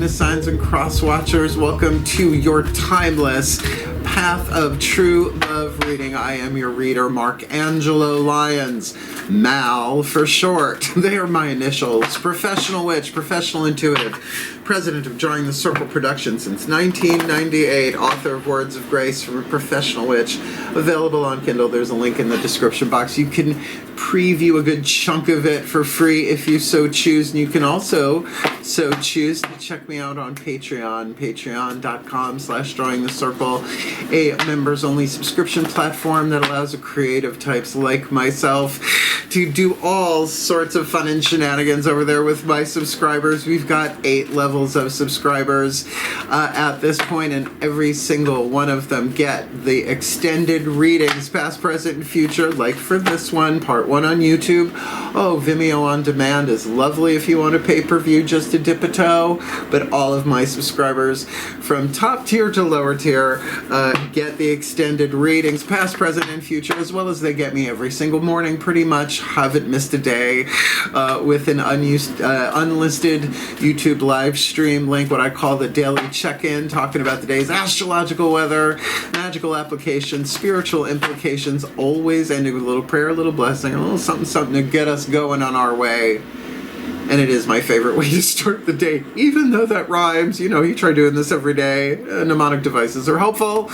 Venus signs and cross watchers, welcome to your timeless Path of True Love reading. I am your reader, Mark Angelo Lyons, Mal for short. They are my initials. Professional witch, professional intuitive, president of Drawing the Circle Productions since 1998, author of Words of Grace from a Professional Witch, available on Kindle. There's a link in the description box. You can preview a good chunk of it for free if you so choose, and you can also so choose to check me out on Patreon, patreon.com/drawingthecircle, a members-only subscription platform that allows creative types like myself to do all sorts of fun and shenanigans over there with my subscribers. We've got 8 levels of subscribers at this point, and every single one of them get the extended readings, past, present, and future, like for this one, part 1 on YouTube. Oh, Vimeo on demand is lovely if you want a pay-per-view just to dip a toe, but all of my subscribers from top tier to lower tier get the extended readings, past, present, and future, as well as they get me every single morning pretty much. Haven't missed a day with an unlisted YouTube live stream link, what I call the daily check-in, talking about the day's astrological weather, magical applications, spiritual implications, always ending with a little prayer, a little blessing, a little something to get us going on our way. And it is my favorite way to start the day, even though that rhymes. You know, you try doing this every day. Mnemonic devices are helpful.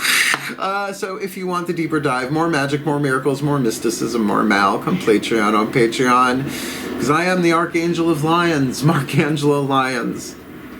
So if you want the deeper dive, more magic, more miracles, more mysticism, more Mal, come Patreon on Patreon. Because I am the Archangel of Lions, Mark Angelo Lyons.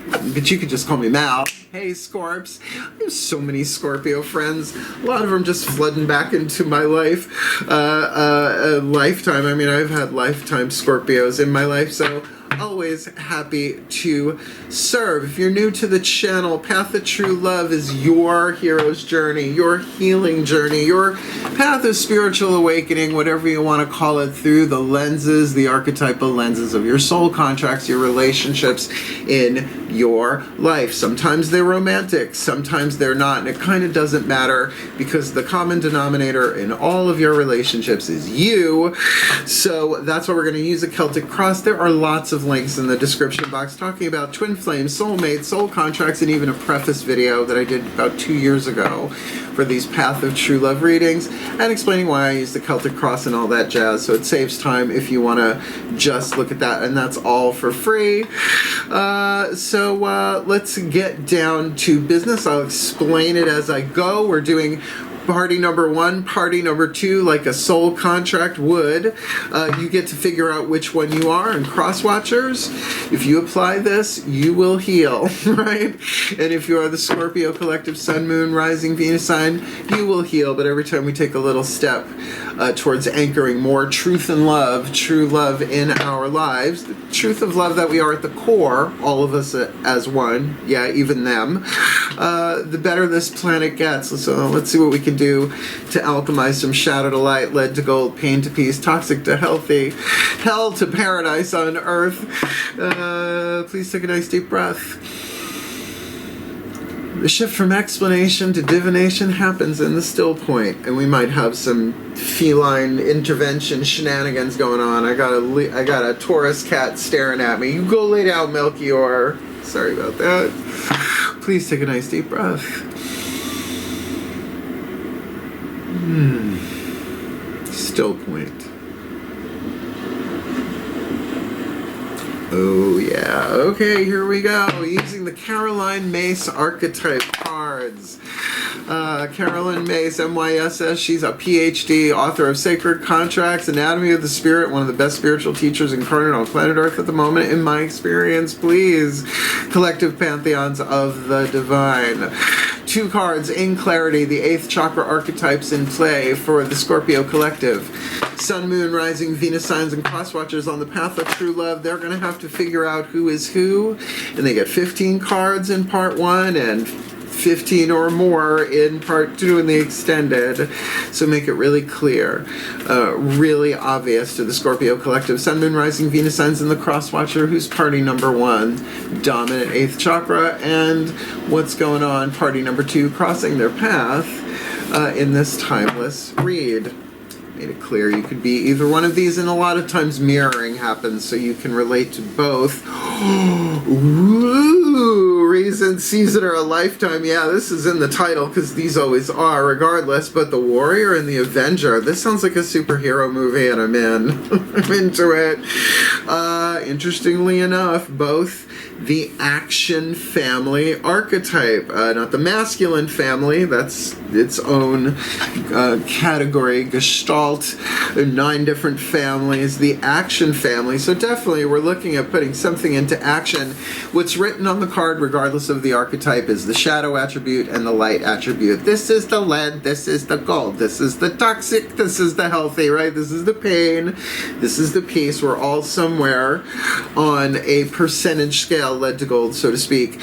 But you could just call me Mal. Hey, Scorps. I have so many Scorpio friends. A lot of them just flooding back into my life. Lifetime. I mean, I've had lifetime Scorpios in my life, so always happy to serve. If you're new to the channel, Path of True Love is your hero's journey, your healing journey, your path of spiritual awakening, whatever you want to call it, through the lenses, the archetypal lenses of your soul contracts, your relationships in your life. Sometimes they're romantic, sometimes they're not, and it kind of doesn't matter because the common denominator in all of your relationships is you. So that's why we're going to use a Celtic Cross. There are lots of links in the description box talking about twin flames, soulmates, soul contracts, and even a preface video that I did about 2 years ago for these Path of True Love readings, and explaining why I use the Celtic Cross and all that jazz, so it saves time if you want to just look at that, and that's all for free. So let's get down to business. I'll explain it as I go. We're doing party number 1, party number 2, like a soul contract would. You get to figure out which one you are, and cross watchers, if you apply this, you will heal, right? And if you are the Scorpio collective Sun, Moon, Rising, Venus sign, you will heal. But every time we take a little step towards anchoring more truth and love, true love in our lives, the truth of love that we are at the core, all of us as one, yeah, even them, the better this planet gets. So let's see what we can do to alchemize some shadow to light, lead to gold, pain to peace, toxic to healthy, hell to paradise on earth. Please take a nice deep breath. The shift from explanation to divination happens in the still point, and we might have some feline intervention shenanigans going on. I got a Taurus cat staring at me. You go lay down, Melchior. Sorry about that. Please take a nice deep breath. Still point. Oh yeah, okay, here we go. Using the Caroline Myss archetype cards. Carolyn Myss, M-Y-S-S, she's a PhD, author of Sacred Contracts, Anatomy of the Spirit, one of the best spiritual teachers incarnate on planet Earth at the moment, in my experience, please. Collective Pantheons of the Divine. 2 cards in clarity, the 8th chakra archetypes in play for the Scorpio collective. Sun, Moon, Rising, Venus signs, and cross watchers on the Path of True Love. They're going to have to figure out who is who, and they get 15 cards in part 1 and 15 or more in part 2 in the extended. So make it really clear, really obvious to the Scorpio collective. Sun, Moon, Rising, Venus signs, and the cross watcher, who's party number 1, dominant 8th chakra, and what's going on party number 2, crossing their path in this timeless read. Made it clear you could be either one of these, and a lot of times mirroring happens so you can relate to both. Ooh, reason, season, or a lifetime. Yeah, this is in the title because these always are, regardless. But the Warrior and the Avenger. This sounds like a superhero movie, and I'm in. I'm into it. Interestingly enough, both the action family archetype, not the masculine family. That's its own category, gestalt. There are 9 different families. The action family. So definitely, we're looking at putting something into action. What's written on the card, regardless of the archetype, is the shadow attribute and the light attribute. This is the lead, this is the gold, this is the toxic, this is the healthy, right? This is the pain, this is the peace. We're all somewhere on a percentage scale, lead to gold, so to speak,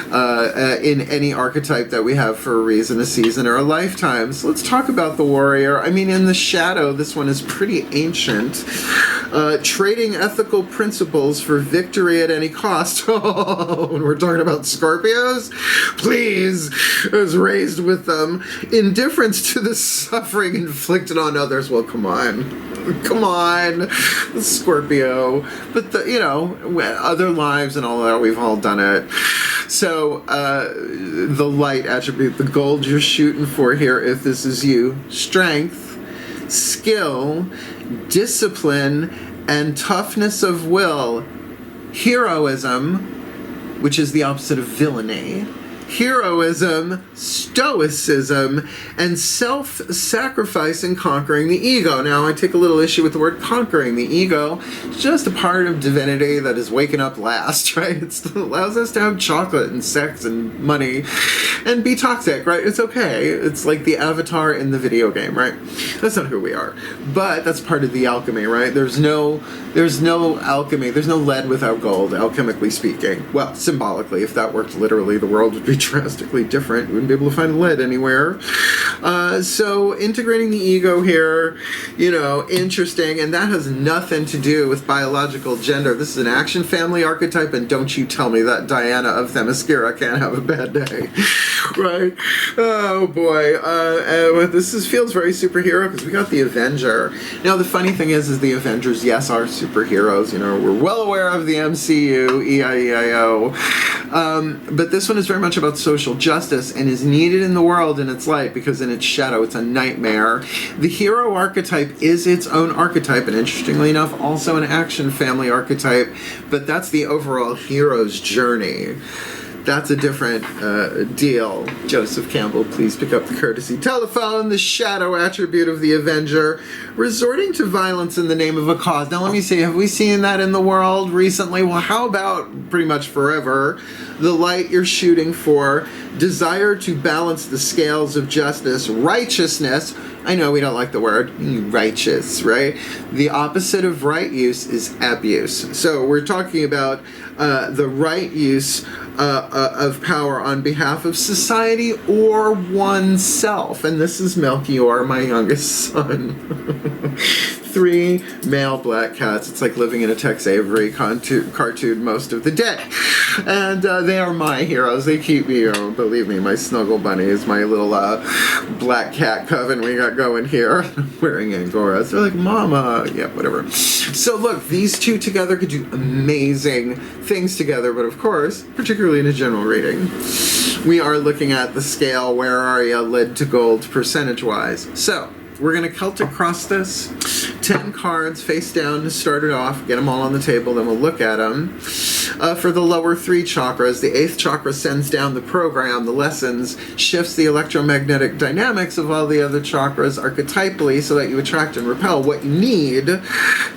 in any archetype that we have for a reason, a season, or a lifetime. So let's talk about the Warrior. I mean, in the shadow, this one is pretty ancient. Trading ethical principles for victory at any cost. When we're talking about Scorpios, please, is raised with them. Indifference to the suffering inflicted on others. Well, come on, Scorpio. But other lives and all that, we've all done it. So the light attribute, the gold you're shooting for here, if this is you: strength, skill, discipline, and toughness of will. Heroism, which is the opposite of villainy. Heroism, stoicism, and self-sacrifice in conquering the ego. Now, I take a little issue with the word conquering. The ego is just a part of divinity that is waking up last, right? It allows us to have chocolate and sex and money and be toxic, right? It's okay. It's like the avatar in the video game, right? That's not who we are. But that's part of the alchemy, right? There's no alchemy. There's no lead without gold, alchemically speaking. Well, symbolically, if that worked literally, the world would be drastically different. You wouldn't be able to find lead anywhere. So integrating the ego here, interesting, and that has nothing to do with biological gender. This is an action family archetype, and don't you tell me that Diana of Themyscira can't have a bad day, right? Oh boy, feels very superhero because we got the Avenger. Now the funny thing is the Avengers, yes, are superheroes. We're well aware of the MCU, E-I-E-I-O, but this one is very much about social justice and is needed in the world in its light, because in its shadow it's a nightmare. The hero archetype is its own archetype, and interestingly enough also an action family archetype, but that's the overall hero's journey. That's a different deal. Joseph Campbell, please pick up the courtesy telephone. The shadow attribute of the Avenger, resorting to violence in the name of a cause. Now let me see, have we seen that in the world recently? Well, how about pretty much forever? The light you're shooting for, desire to balance the scales of justice, righteousness. I know we don't like the word righteous, right? The opposite of right use is abuse. So we're talking about the right use of power on behalf of society or oneself. And this is Melchior, my youngest son. 3 male black cats. It's like living in a Tex Avery cartoon most of the day. And they are my heroes. They keep me, believe me, my snuggle bunny is my little black cat coven we got going here. Wearing Angoras. They're like, mama. Yeah, whatever. So look, these two together could do amazing things together, but of course, particularly in a general reading, we are looking at the scale. Where are you, lead to gold, percentage-wise? So, we're going to Celtic Cross this. 10 cards face down to start it off. Get them all on the table, then we'll look at them. For the lower 3 chakras, the 8th chakra sends down the program, the lessons, shifts the electromagnetic dynamics of all the other chakras archetypally so that you attract and repel what you need.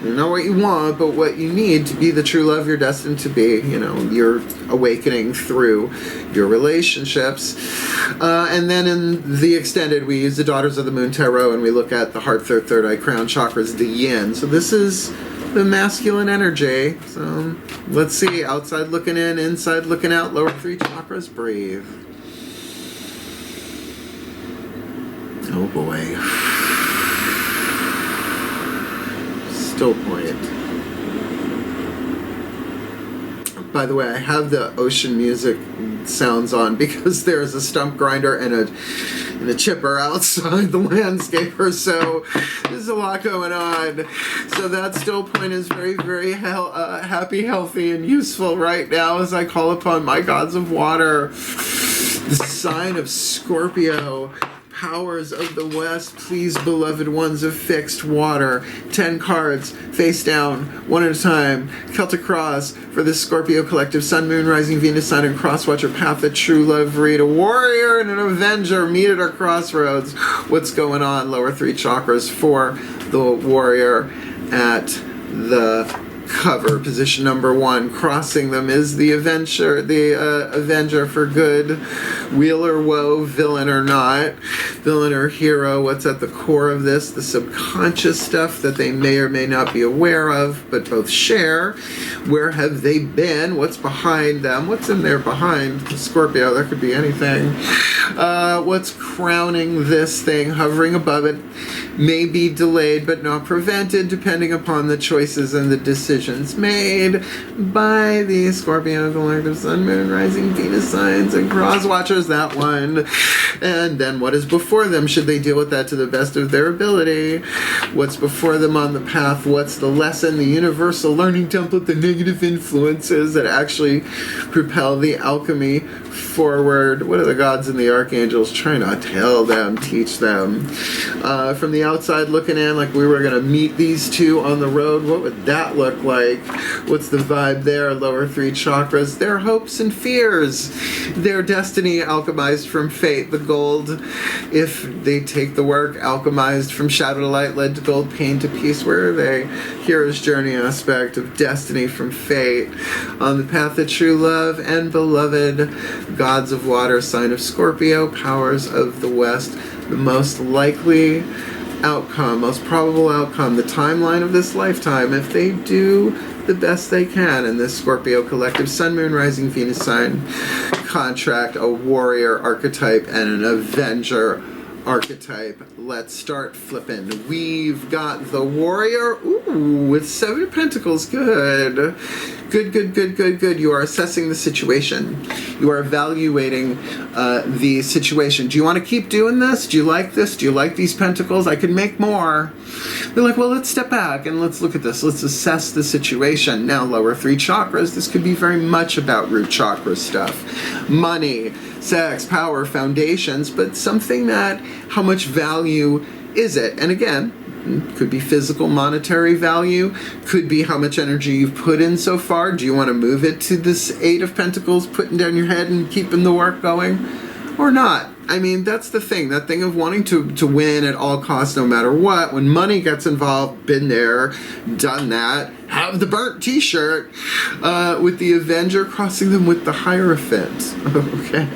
Not what you want, but what you need to be the true love you're destined to be. You're awakening through your relationships. And then in the extended, we use the Daughters of the Moon Tarot, and we look at the heart, third eye, crown chakras, the yin. So this is the masculine energy. So let's see, outside looking in, inside looking out, lower 3 chakras, breathe. Oh boy. Still point. By the way, I have the ocean music sounds on because there's a stump grinder and a chipper outside the landscaper, so there's a lot going on. So that still point is very, very happy, healthy, and useful right now as I call upon my gods of water. The sign of Scorpio. Powers of the West, please, beloved ones of fixed water. 10 cards, face down, one at a time. Celtic Cross for the Scorpio collective. Sun, Moon, Rising, Venus, Sign, and Crosswatcher. Path of True Love. Read a warrior and an Avenger. Meet at our crossroads. What's going on? Lower 3 chakras for the warrior at the cover. Position number 1. Crossing them is the Avenger. The Avenger for good. Wheel or woe, villain or not. Villain or hero. What's at the core of this? The subconscious stuff that they may or may not be aware of, but both share. Where have they been? What's behind them? What's in there behind Scorpio? That could be anything. What's crowning this thing? Hovering above it. May be delayed but not prevented, depending upon the choices and the decisions made by the Scorpio collective Sun, Moon, Rising, Venus signs, and cross watchers. That one. And then what is before them? Should they deal with that to the best of their ability? What's before them on the path? What's the lesson, the universal learning template, the negative influences that actually propel the alchemy forward? What are the gods and the archangels trying to tell them, teach them? From the outside looking in, like we were going to meet these two on the road, what would that look like? What's the vibe there? Lower 3 chakras, their hopes and fears, their destiny alchemized from fate, the gold, if they take the work, alchemized from shadow to light, led to gold, pain to peace. Where are they? Hero's journey aspect of destiny from fate, on the path of true love and beloved gods of water, sign of Scorpio, powers of the West, the most likely outcome, most probable outcome, the timeline of this lifetime, if they do the best they can in this Scorpio collective Sun, Moon, Rising, Venus sign contract, a warrior archetype and an Avenger archetype. Let's start flipping. We've got the warrior, ooh, with 7 of Pentacles. Good. Good. You are assessing the situation. You are evaluating the situation. Do you want to keep doing this? Do you like this? Do you like these pentacles? I could make more. They're like, well, let's step back and let's look at this. Let's assess the situation. Now, lower 3 chakras, this could be very much about root chakra stuff. Money, sex, power, foundations, but something that, how much value is it? And again, could be physical, monetary value, could be how much energy you've put in so far. Do you want to move it to this 8 of Pentacles, putting down your head and keeping the work going, or not? I mean, that's the thing, that thing of wanting to win at all costs no matter what. When money gets involved, been there, done that, have the burnt t-shirt, with the Avenger crossing them with the Hierophant. Okay.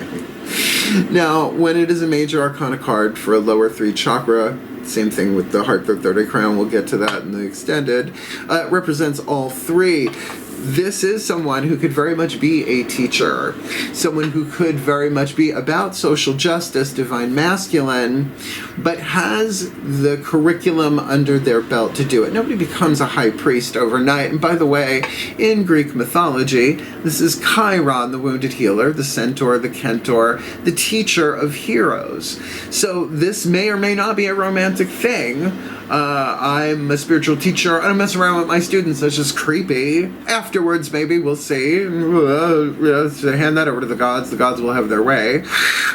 Now, when it is a major arcana card for a lower 3 chakra, same thing with the Heart, the Third Eye Crown, we'll get to that in the extended, represents all 3. This is someone who could very much be a teacher, someone who could very much be about social justice, divine masculine, but has the curriculum under their belt to do it. Nobody becomes a high priest overnight. And by the way, in Greek mythology, this is Chiron, the wounded healer, the centaur, the Centaur, the teacher of heroes. So this may or may not be a romantic thing. I'm a spiritual teacher. I don't mess around with my students. That's just creepy. Afterwards, maybe we'll see. Hand that over to the gods. The gods will have their way.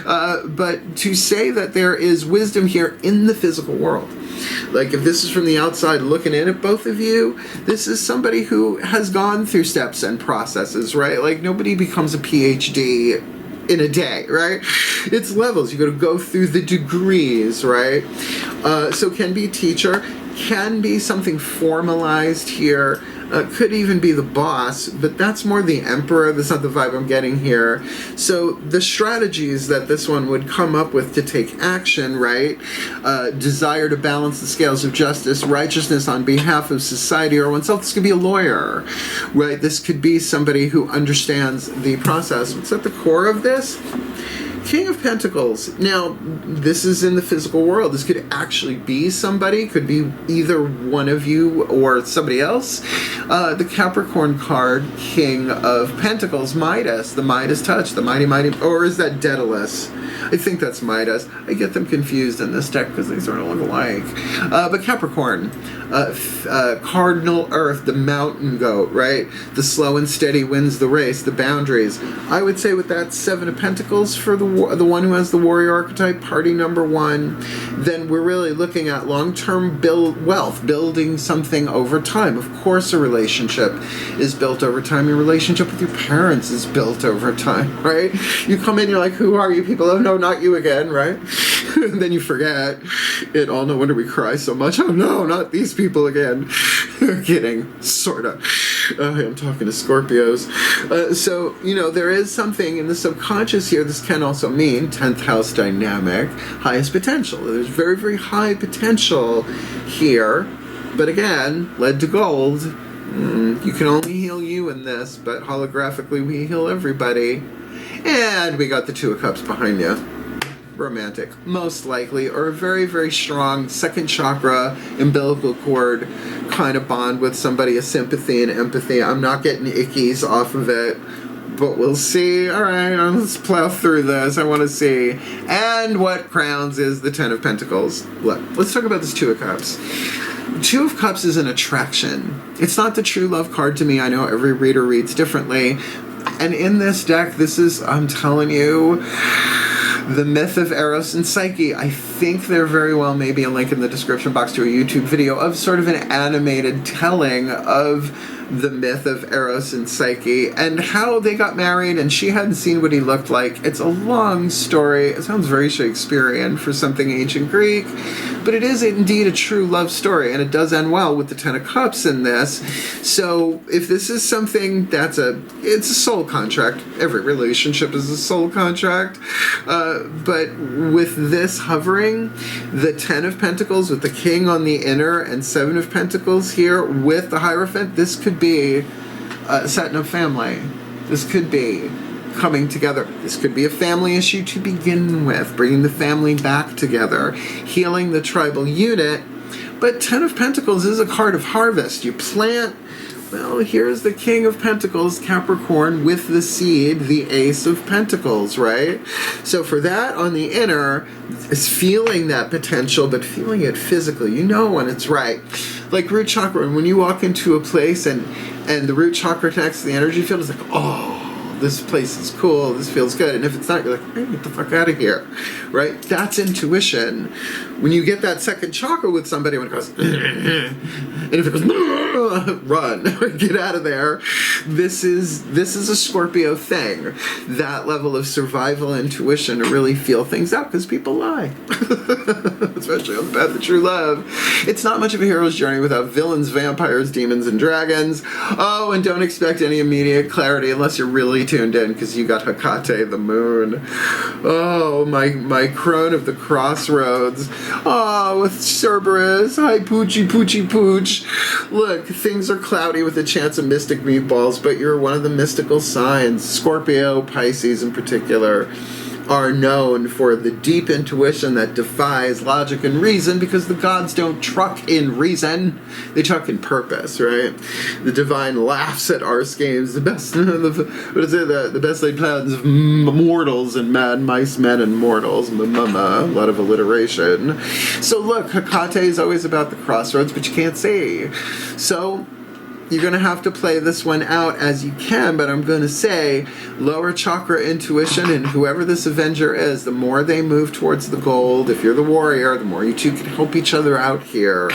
But to say that there is wisdom here in the physical world, like if this is from the outside looking in at both of you, this is somebody who has gone through steps and processes, right? Like nobody becomes a PhD in a day, right? It's levels. You got to go through the degrees, right? So can be teacher, can be something formalized here, could even be the boss, but that's more the emperor. That's not the vibe I'm getting here. So the strategies that this one would come up with to take action, right? Desire to balance the scales of justice, righteousness on behalf of society or oneself. This could be a lawyer, right? This could be somebody who understands the process. What's at the core of this? King of Pentacles. Now, this is in the physical world. This could actually be somebody. Could be either one of you or somebody else. The Capricorn card, King of Pentacles, Midas. The Midas touch. The mighty, or is that Daedalus? I think that's Midas. I get them confused in this deck because they sort of look alike. But Capricorn, Cardinal Earth, the mountain goat, right? The slow and steady wins the race, the boundaries. I would say with that Seven of Pentacles for the one who has the warrior archetype, party number one, then we're really looking at long-term wealth, building something over time. Of course, a relationship is built over time. Your relationship with your parents is built over time, right? You come in, you're like, who are you people? Oh, no, not you again, right? And then you forget it. Oh, no wonder we cry so much. Oh, no, not these people again. Kidding, sort of. I'm talking to Scorpios. So, you know, there is something in the subconscious here. This can also mean 10th house dynamic, highest potential. There's very, very high potential here. But again, lead to gold. You can only heal you in this, but holographically we heal everybody. And we got the Two of Cups behind you. Romantic, most likely, or a very, very strong second chakra, umbilical cord kind of bond with somebody, a sympathy and empathy. I'm not getting ickies off of it, but we'll see. All right, let's plow through this. I want to see. And what crowns is the Ten of Pentacles. Look, let's talk about this Two of Cups. Two of Cups is an attraction. It's not the true love card to me. I know every reader reads differently. And in this deck, this is, I'm telling you, the myth of Eros and Psyche. I think there very well may be a link in the description box to a YouTube video of sort of an animated telling of the myth of Eros and Psyche and how they got married, and she hadn't seen what he looked like. It's a long story. It sounds very Shakespearean for something ancient Greek, but it is indeed a true love story, and it does end well with the Ten of Cups in this. So if this is something it's a soul contract. Every relationship is a soul contract. But with this hovering, the Ten of Pentacles with the King on the inner and Seven of Pentacles here with the Hierophant, this could be setting up family. This could be coming together. This could be a family issue to begin with, bringing the family back together, healing the tribal unit. But Ten of Pentacles is a card of harvest. You plant. Well, here's the King of Pentacles, Capricorn, with the seed, the Ace of Pentacles, right? So for that on the inner, it's feeling that potential, but feeling it physically. You know when it's right. Like root chakra, and when you walk into a place and the root chakra connects to the energy field, it's like, oh, this place is cool, this feels good. And if it's not, you're like, hey, get the fuck out of here, right? That's intuition. When you get that second chakra with somebody, when it goes, and if it goes, run, get out of there. This is a Scorpio thing. That level of survival intuition to really feel things out, because people lie, especially on the path of true love. It's not much of a hero's journey without villains, vampires, demons, and dragons. Oh, and don't expect any immediate clarity unless you're really tuned in, because you got Hecate, the moon. Oh, my crone of the crossroads. Oh, with Cerberus. Hi, Poochie, Poochie, Pooch. Look, things are cloudy with a chance of mystic meatballs, but you're one of the mystical signs. Scorpio, Pisces in particular, are known for the deep intuition that defies logic and reason, because the gods don't truck in reason, they truck in purpose, right? The divine laughs at our schemes, the best the best laid plans of mortals and mad mice, men and mortals. A lot of alliteration. So look, Hecate is always about the crossroads, but you can't see. So you're going to have to play this one out as you can, but I'm going to say lower chakra intuition, and whoever this Avenger is, the more they move towards the gold, if you're the warrior, the more you two can help each other out here.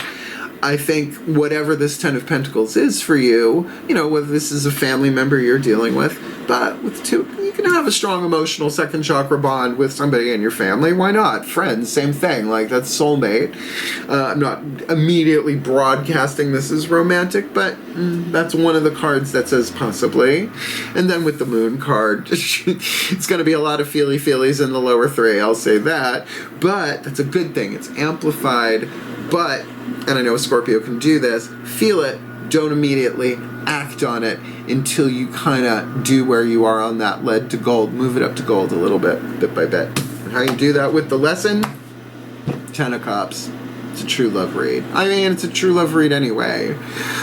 I think whatever this Ten of Pentacles is for you, you know, whether this is a family member you're dealing with, but with two, you can have a strong emotional second chakra bond with somebody in your family. Why not? Friends, same thing. Like, that's soulmate. I'm not immediately broadcasting this as romantic, but that's one of the cards that says possibly. And then with the moon card, it's going to be a lot of feely-feelies in the lower three, I'll say that. But that's a good thing. It's amplified, but, and I know Scorpio can do this, feel it, don't immediately act on it until you kind of do where you are on that lead to gold. Move it up to gold a little bit by bit. And how you do that with the lesson? 10 of Cups. It's a true love read. I mean, it's a true love read anyway.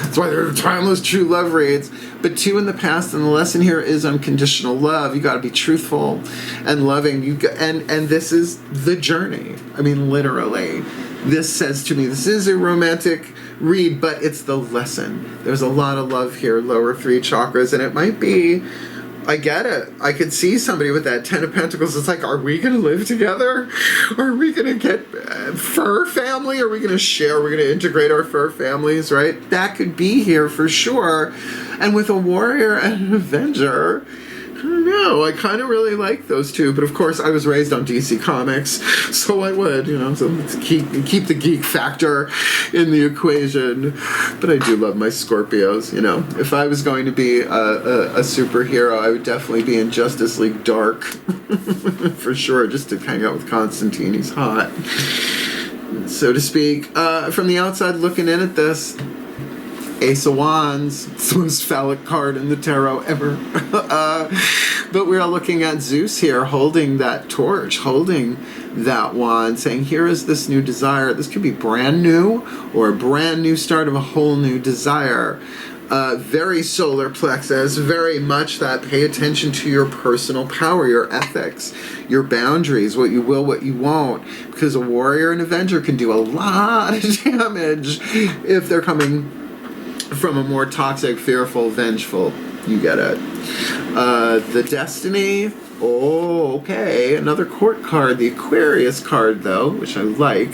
That's why they're timeless true love reads. But 2 in the past, and the lesson here is unconditional love. You got to be truthful and loving. And this is the journey. I mean, literally. This says to me, this is a romantic read, but it's the lesson. There's a lot of love here, lower 3 chakras, and it might be, I get it. I could see somebody with that 10 of Pentacles. It's like, are we going to live together? Are we going to get fur family? Are we going to share? Are we going to integrate our fur families, right? That could be here for sure. And with a warrior and an Avenger, I don't know. I kind of really like those two, but of course I was raised on DC Comics, so I would, so let's keep the geek factor in the equation. But I do love my Scorpios, If I was going to be a superhero, I would definitely be in Justice League Dark, for sure, just to hang out with Constantine. He's hot, so to speak. From the outside looking in at this, Ace of Wands, it's the most phallic card in the tarot ever. But we're looking at Zeus here holding that torch, holding that wand, saying, here is this new desire. This could be brand new or a brand new start of a whole new desire. Very solar plexus, very much that pay attention to your personal power, your ethics, your boundaries, what you will, what you won't. Because a warrior and Avenger can do a lot of damage if they're coming from a more toxic, fearful, vengeful. You get it. The Destiny. Oh, okay. Another court card. The Aquarius card, though, which I like.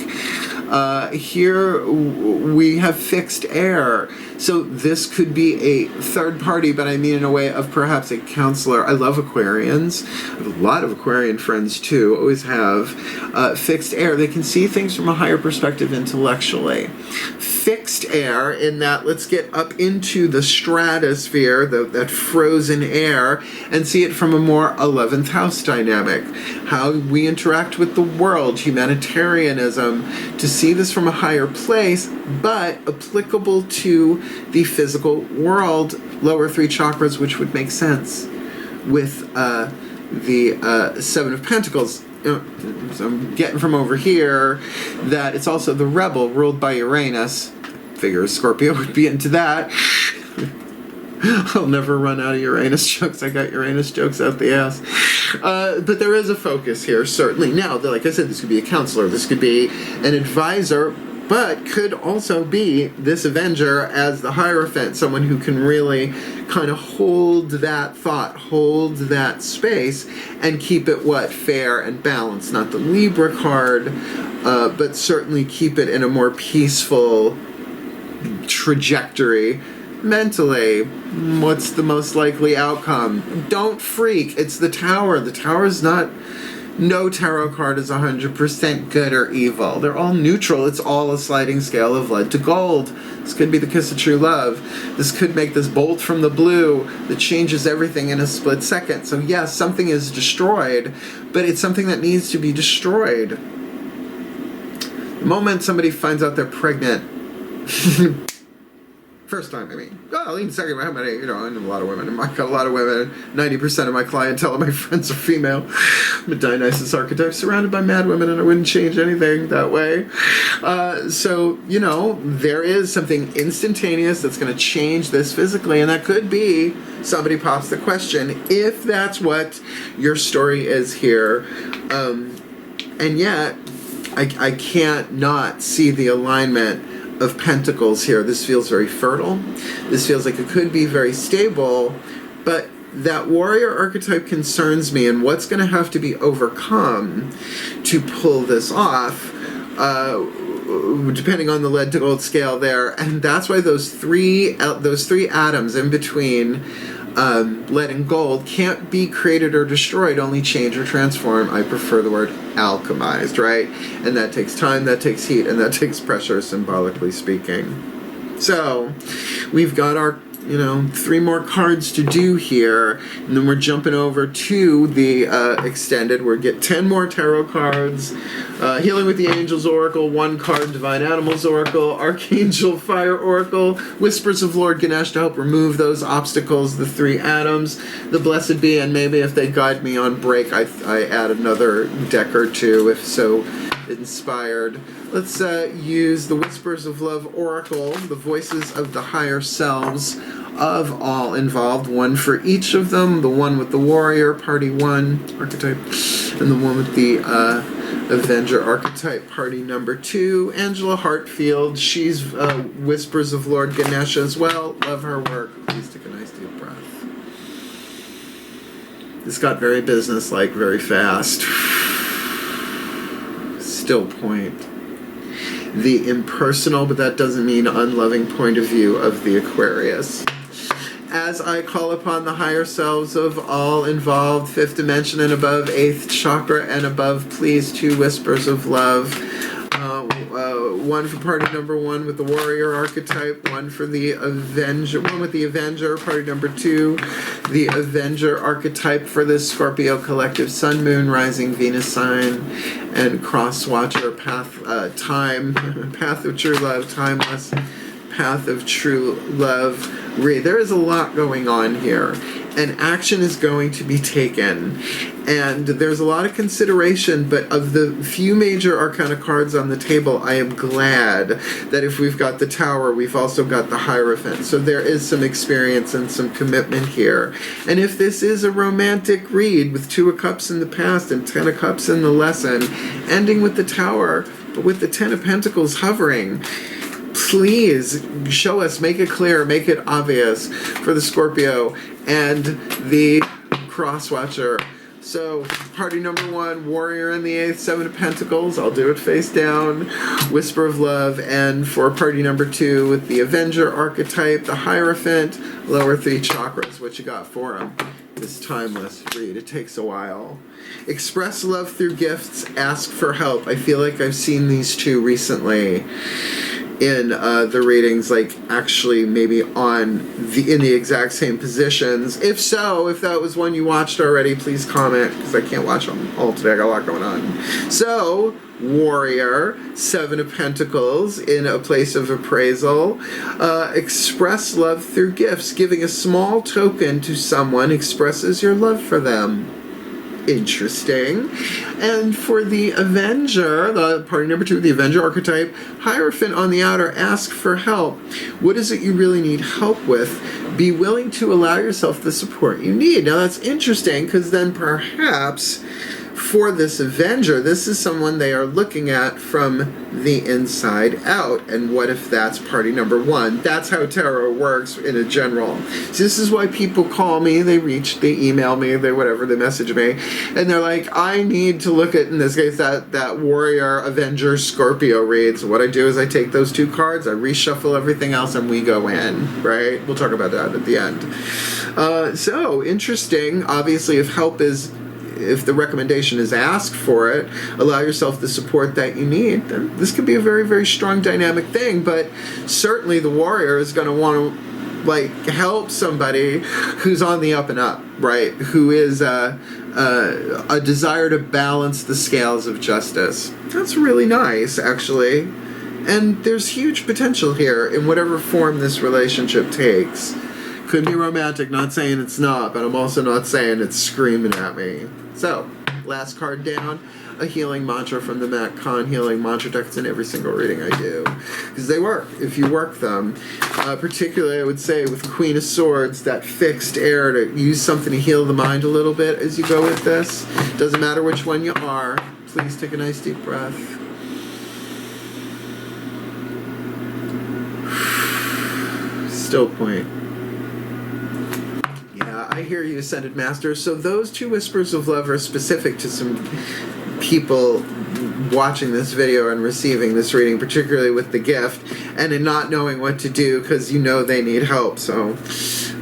Here we have fixed air. So this could be a third party, but I mean in a way of perhaps a counselor. I love Aquarians. I have a lot of Aquarian friends too, always have. Fixed air. They can see things from a higher perspective intellectually. Fixed air in that let's get up into the stratosphere, that frozen air, and see it from a more 11th house dynamic. How we interact with the world, humanitarianism, to see this from a higher place, but applicable to the physical world, lower 3 chakras, which would make sense with the 7 of Pentacles. So I'm getting from over here that it's also the rebel ruled by Uranus. Figure Scorpio would be into that. I'll never run out of Uranus jokes. I got Uranus jokes out the ass. But there is a focus here, certainly. Now, like I said, this could be a counselor. This could be an advisor, but could also be this Avenger as the Hierophant, someone who can really kind of hold that thought, hold that space, and keep it, fair and balanced. Not the Libra card, but certainly keep it in a more peaceful trajectory. Mentally, what's the most likely outcome? Don't freak. It's the Tower. The Tower is not... No tarot card is 100% good or evil. They're all neutral. It's all a sliding scale of lead to gold. This could be the kiss of true love. This could make this bolt from the blue that changes everything in a split second. So yes, something is destroyed, but it's something that needs to be destroyed. The moment somebody finds out they're pregnant... First time, I mean. Well, even second, how many, I know a lot of women. I got a lot of women. 90% of my clientele of my friends are female. I'm a Dionysus archetype surrounded by mad women, and I wouldn't change anything that way. So, there is something instantaneous that's going to change this physically, and that could be somebody pops the question, if that's what your story is here. And yet, I can't not see the alignment of Pentacles here. This feels very fertile. This feels like it could be very stable, but that warrior archetype concerns me, and what's going to have to be overcome to pull this off, depending on the lead to gold scale there. And that's why those three atoms in between lead and gold can't be created or destroyed, only change or transform. I prefer the word alchemized, right? And that takes time, that takes heat, and that takes pressure, symbolically speaking. So we've got our you know, 3 more cards to do here, and then we're jumping over to the extended. We'll get 10 more tarot cards. Healing with the Angels Oracle, 1 card, Divine Animals Oracle, Archangel Fire Oracle, Whispers of Lord Ganesh to help remove those obstacles, the 3 atoms, the Blessed Be, and maybe if they guide me on break, I add another deck or 2, if so inspired. Let's use the Whispers of Love Oracle, the voices of the higher selves of all involved, 1 for each of them, the one with the Warrior, Party 1, Archetype, and the one with the Avenger Archetype, Party number 2. Angela Hartfield, she's Whispers of Lord Ganesha as well. Love her work. Please take a nice deep breath. This got very business-like very fast. Still point. The impersonal, but that doesn't mean unloving point of view of the Aquarius. As I call upon the higher selves of all involved, 5th dimension and above, 8th chakra and above, please, 2 whispers of love. 1 for party number 1 with the Warrior Archetype, 1 for the Avenger, 1 with the Avenger, party number 2, the Avenger Archetype for this Scorpio collective Sun, Moon, Rising, Venus sign, and Cross Watcher, Path of True Love, Timeless, Path of True Love. There is a lot going on here, and action is going to be taken, and there's a lot of consideration, but of the few major arcana cards on the table, I am glad that if we've got the Tower, we've also got the Hierophant, so there is some experience and some commitment here. And if this is a romantic read with 2 of Cups in the past and 10 of Cups in the lesson, ending with the Tower, but with the 10 of Pentacles hovering, please show us, make it clear, make it obvious for the Scorpio and the Cross Watcher. So, party number 1, Warrior in the 8th, 7 of Pentacles, I'll do it face down, Whisper of Love, and for party number 2 with the Avenger Archetype, the Hierophant, lower 3 chakras, what you got for them? This timeless read, it takes a while. Express love through gifts, ask for help. I feel like I've seen these 2 recently in the readings, like actually maybe in the exact same positions. If so, if that was one you watched already, please comment, because I can't watch them all today. I got a lot going on. So, Warrior, 7 of Pentacles in a place of appraisal. Express love through gifts. Giving a small token to someone expresses your love for them. Interesting. And for the Avenger, the party number 2, the Avenger Archetype, Hierophant on the outer, ask for help. What is it you really need help with? Be willing to allow yourself the support you need. Now that's interesting, because then perhaps for this Avenger, this is someone they are looking at from the inside out. And what if that's party number 1? That's how tarot works in a general. So this is why people call me, they email me, they message me, and they're like, I need to look at, in this case, that Warrior, Avenger, Scorpio read. So what I do is I take those 2 cards, I reshuffle everything else, and we go in, right? We'll talk about that at the end. So, interesting. Obviously, if the recommendation is ask for it, allow yourself the support that you need, then this could be a very, very strong dynamic thing. But certainly the Warrior is going to want to help somebody who's on the up and up, right? Who is a desire to balance the scales of justice. That's really nice, actually. And there's huge potential here in whatever form this relationship takes. Could be romantic, not saying it's not, but I'm also not saying it's screaming at me. So, last card down, a healing mantra from the Matt Kahn healing mantra decks in every single reading I do. Because they work, if you work them. Particularly, I would say, with Queen of Swords, that fixed air, to use something to heal the mind a little bit as you go with this. Doesn't matter which one you are. Please take a nice deep breath. Still point. I hear you, Ascended Master. So those 2 whispers of love are specific to some people watching this video and receiving this reading, particularly with the gift, and in not knowing what to do because you know they need help. So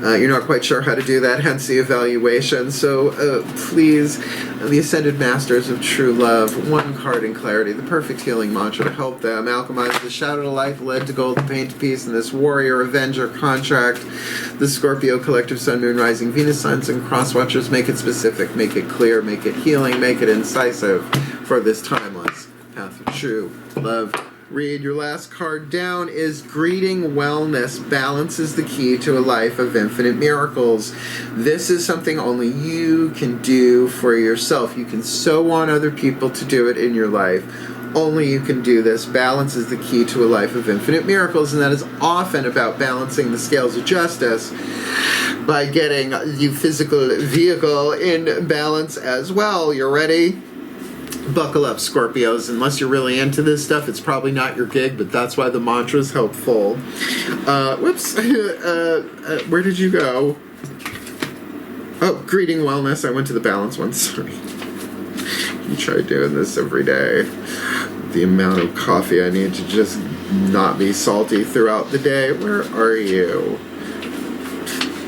you're not quite sure how to do that, hence the evaluation. So please, the Ascended Masters of True Love, one card in clarity, the perfect healing mantra to help them alchemize the shadow to life, lead to gold, paint to peace, and this warrior Avenger contract. The Scorpio collective Sun, Moon, Rising, Venus signs and cross watchers, make it specific, make it clear, make it healing, make it incisive for this timeless path of true love. Read. Your last card down is Greeting Wellness. Balance is the key to a life of infinite miracles. This is something only you can do for yourself. You can so want other people to do it in your life. Only you can do this. Balance is the key to a life of infinite miracles, and that is often about balancing the scales of justice by getting your physical vehicle in balance as well. You ready? Buckle up, Scorpios. Unless you're really into this stuff, it's probably not your gig, but that's why the mantra is helpful. Whoops. Where did you go? Oh, Greeting Wellness. I went to the balance one. Sorry. You try doing this every day. The amount of coffee I need to just not be salty throughout the day. Where are you?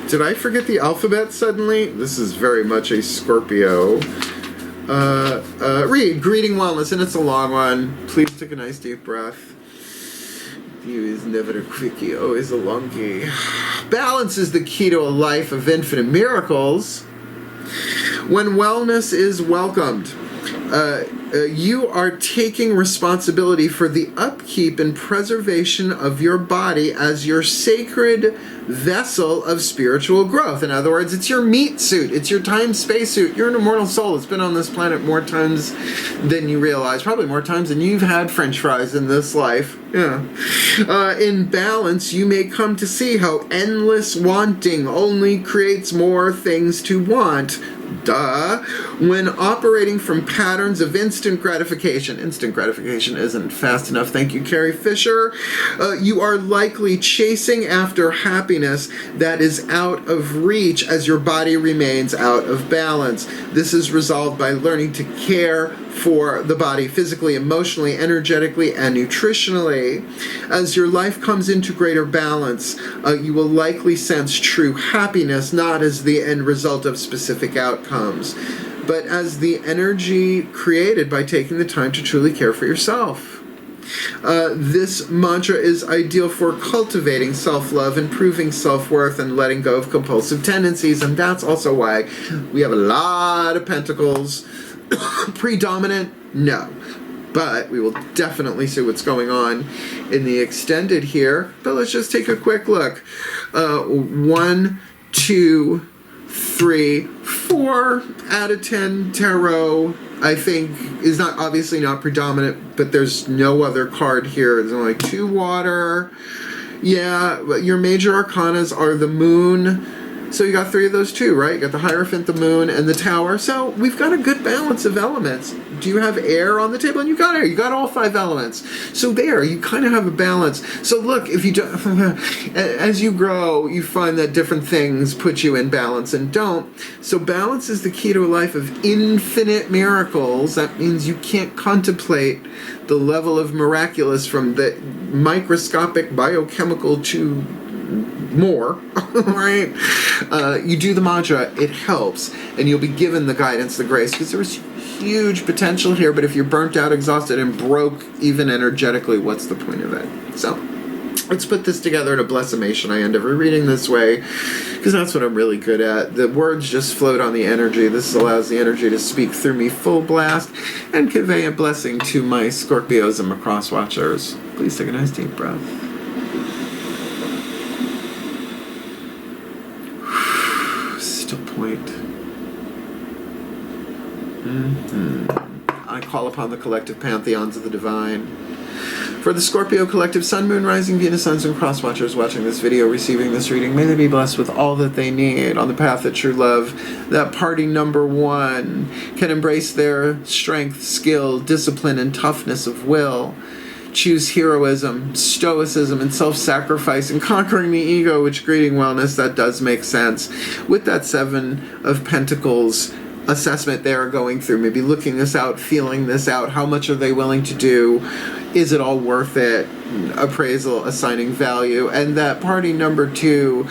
Did I forget the alphabet suddenly? This is very much a Scorpio. Read Greeting Wellness, and it's a long one. Please take a nice deep breath. You is never a quickie, always a longie. Balance is the key to a life of infinite miracles. When wellness is welcomed, you are taking responsibility for the upkeep and preservation of your body as your sacred vessel of spiritual growth. In other words, it's your meat suit. It's your time-space suit. You're an immortal soul. It's been on this planet more times than you realize. Probably more times than you've had French fries in this life. Yeah. In balance, you may come to see how endless wanting only creates more things to want. Duh. When operating from patterns of instant gratification isn't fast enough, thank you, Carrie Fisher, you are likely chasing after happiness that is out of reach as your body remains out of balance. This is resolved by learning to care for the body physically, emotionally, energetically, and nutritionally. As your life comes into greater balance, you will likely sense true happiness, not as the end result of specific outcomes, but as the energy created by taking the time to truly care for yourself. This mantra is ideal for cultivating self-love, improving self-worth, and letting go of compulsive tendencies, and that's also why we have a lot of pentacles. Predominant? No. But we will definitely see what's going on in the extended here. But let's just take a quick look. 1, 2, 3, 4 out of 10 tarot, I think, is not obviously not predominant, but there's no other card here. There's only 2 water. Yeah, your major arcanas are the moon. So you got 3 of those too, right? You got the Hierophant, the moon, and the tower. So we've got a good balance of elements. Do you have air on the table? And you got air. You got all 5 elements. So there, you kind of have a balance. So look, if you do, as you grow, you find that different things put you in balance and don't. So balance is the key to a life of infinite miracles. That means you can't contemplate the level of miraculous from the microscopic biochemical to more, right? You do the mantra, it helps, and you'll be given the guidance, the grace, because there's huge potential here, but if you're burnt out, exhausted, and broke, even energetically, what's the point of it? So, let's put this together in a blessimation. I end every reading this way, because that's what I'm really good at. The words just float on the energy. This allows the energy to speak through me full blast, and convey a blessing to my Scorpios and my cross watchers. Please take a nice deep breath. Point. I call upon the collective pantheons of the divine. For the Scorpio collective Sun, Moon, Rising, Venus, Suns, and Cross Watchers watching this video, receiving this reading, may they be blessed with all that they need on the path of true love. That party number 1 can embrace their strength, skill, discipline, and toughness of will. Choose heroism, stoicism, and self-sacrifice, and conquering the ego, which Greeting Wellness, that does make sense. With that 7 of Pentacles, assessment they are going through, maybe looking this out, feeling this out. How much are they willing to do? Is it all worth it? Appraisal, assigning value. And that party number 2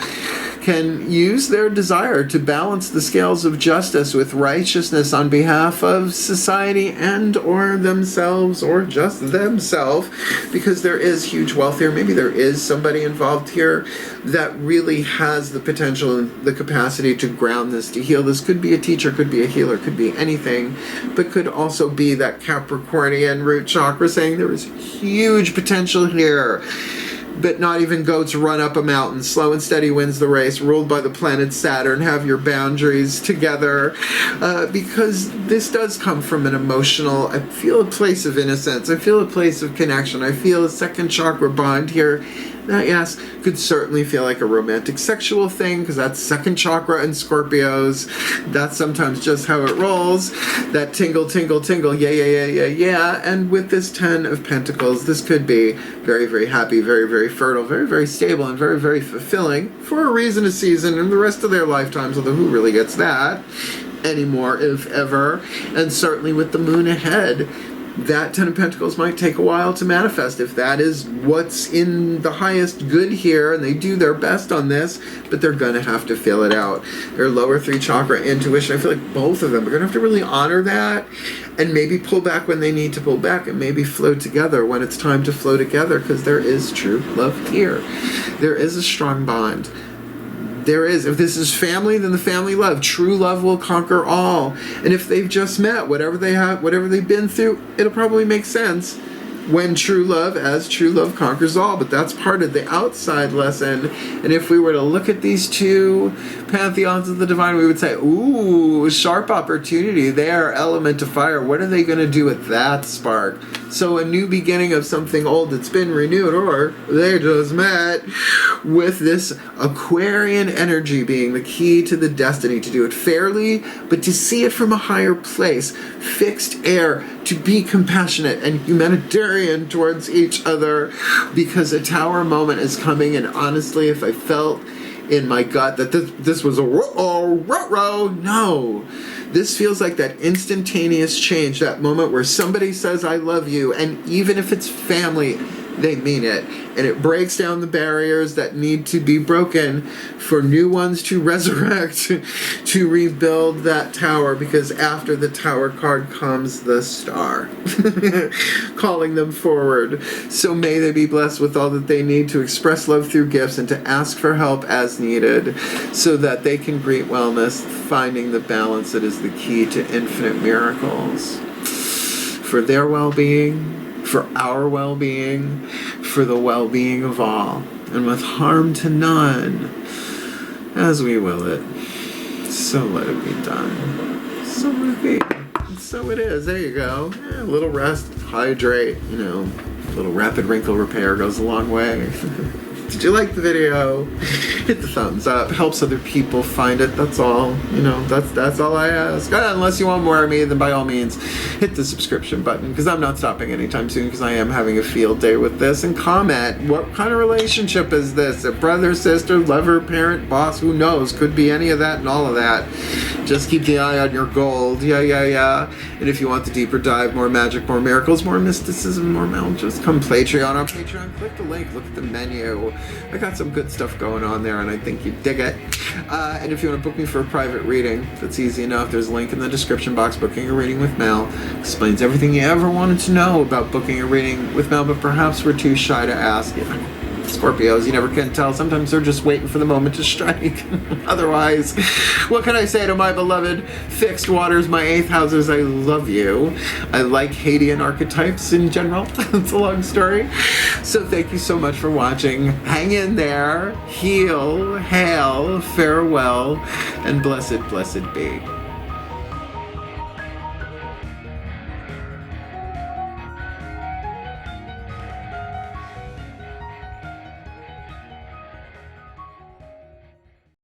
can use their desire to balance the scales of justice with righteousness on behalf of society and or themselves, or just themselves, because there is huge wealth here. Maybe there is somebody involved here that really has the potential and the capacity to ground this, to heal this. Could be a teacher, could be a healer, could be anything, but could also be that Capricornian root chakra saying there is huge potential here. But not even goats run up a mountain. Slow and steady wins the race, ruled by the planet Saturn. Have your boundaries together. Because this does come from an emotional, I feel a place of innocence. I feel a place of connection. I feel a second chakra bond here. That, yes, could certainly feel like a romantic sexual thing, because that's second chakra and Scorpios. That's sometimes just how it rolls. That tingle, tingle, tingle, yeah, yeah, yeah, yeah, yeah. And with this 10 of Pentacles, this could be very, very happy, very, very fertile, very, very stable, and very, very fulfilling for a reason, a season, and the rest of their lifetimes, although who really gets that anymore, if ever. And certainly with the moon ahead, that 10 of Pentacles might take a while to manifest, if that is what's in the highest good here, and they do their best on this, but they're going to have to feel it out. Their lower 3 chakra intuition, I feel like both of them are going to have to really honor that, and maybe pull back when they need to pull back, and maybe flow together when it's time to flow together, because there is true love here. There is a strong bond. There is. If this is family, then the family love. True love will conquer all. And if they've just met, whatever they have, whatever they've been through, it'll probably make sense when true love, as true love conquers all. But that's part of the outside lesson. And if we were to look at these 2 pantheons of the divine, we would say, ooh, sharp opportunity there, element of fire. What are they going to do with that spark? So a new beginning of something old that's been renewed, or they just met, with this Aquarian energy being the key to the destiny, to do it fairly, but to see it from a higher place, fixed air, to be compassionate and humanitarian towards each other, because a Tower moment is coming. And honestly, if I felt in my gut that this was a no. This feels like that instantaneous change, that moment where somebody says, I love you, and even if it's family, they mean it. And it breaks down the barriers that need to be broken for new ones to resurrect, to rebuild that tower, because after the Tower card comes the Star, calling them forward. So may they be blessed with all that they need to express love through gifts and to ask for help as needed, so that they can greet wellness, finding the balance that is the key to infinite miracles. For their well-being, for our well-being, for the well-being of all, and with harm to none, as we will it. So let it be done. So let it be. So it is. There you go. A little rest, hydrate, a little rapid wrinkle repair goes a long way. Did you like the video? Hit the thumbs up. Helps other people find it. That's all. That's all I ask. Unless you want more of me, then by all means, hit the subscription button, because I'm not stopping anytime soon, because I am having a field day with this. And comment, what kind of relationship is this? A brother, sister, lover, parent, boss, who knows? Could be any of that and all of that. Just keep the eye on your gold. Yeah. And if you want the deeper dive, more magic, more miracles, more mysticism, more just come Patreon on Patreon. Click the link. Look at the menu. I got some good stuff going on there, and I think you dig it. And if you want to book me for a private reading, that's easy enough. There's a link in the description box. Booking a reading with Mel explains everything you ever wanted to know about booking a reading with Mel, but perhaps we're too shy to ask. Scorpios, you never can tell. Sometimes they're just waiting for the moment to strike. Otherwise, what can I say to my beloved fixed waters, my 8th houses? I love you. I like Hadean archetypes in general. It's a long story. So thank you so much for watching. Hang in there. Heal, hail, farewell, and blessed, blessed be.